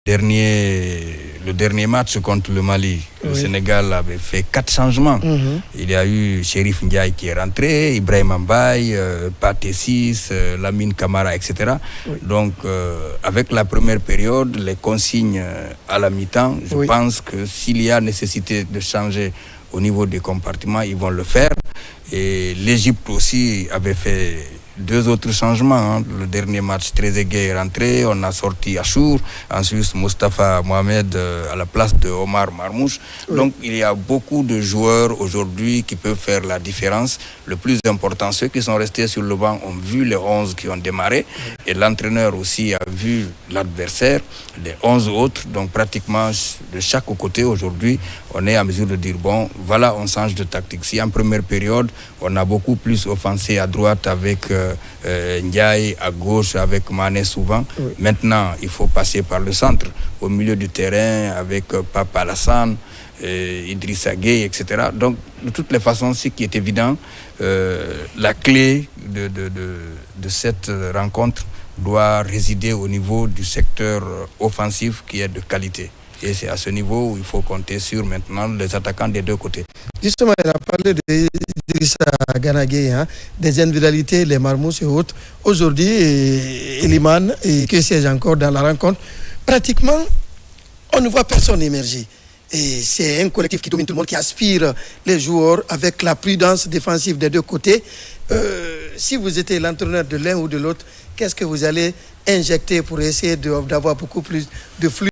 le dernier match contre le Mali, le Sénégal avait fait 4 changements. Il y a eu Chérif Ndiaye qui est rentré, Ibrahim Mbaye, Pathé Ciss, Lamine Camara, etc. Donc, avec la première période, les consignes à la mi-temps, je pense que s'il y a nécessité de changer au niveau des compartiments, ils vont le faire. Et l'Égypte aussi avait fait 2 autres changements. Le dernier match, Trezeguet est rentré, on a sorti Achour, ensuite Moustapha Mohamed à la place de Omar Marmouche. Donc il y a beaucoup de joueurs aujourd'hui qui peuvent faire la différence. Le plus important, ceux qui sont restés sur le banc ont vu les 11 qui ont démarré et l'entraîneur aussi a vu l'adversaire, les 11 autres. Donc pratiquement de chaque côté aujourd'hui, on est à mesure de dire bon, voilà, on change de tactique. Si en première période, on a beaucoup plus offensé à droite avec Ndiaye, à gauche avec Mané souvent. Maintenant, il faut passer par le centre, au milieu du terrain avec Papa Alassane, Idrissa Gueye, etc. Donc, de toutes les façons, ce qui est évident, la clé de cette rencontre doit résider au niveau du secteur offensif qui est de qualité. Et c'est à ce niveau où il faut compter sur maintenant les attaquants des 2 côtés. Justement, il a parlé d'Idrissa Gana Gueye, des individualités, les Marmouches et autres. Aujourd'hui, Elimane, et que sais-je encore dans la rencontre, pratiquement, on ne voit personne émerger. Et c'est un collectif qui domine tout le monde, qui aspire les joueurs avec la prudence défensive des 2 côtés. Si vous étiez l'entraîneur de l'un ou de l'autre, qu'est-ce que vous allez injecter pour essayer d'avoir beaucoup plus de flux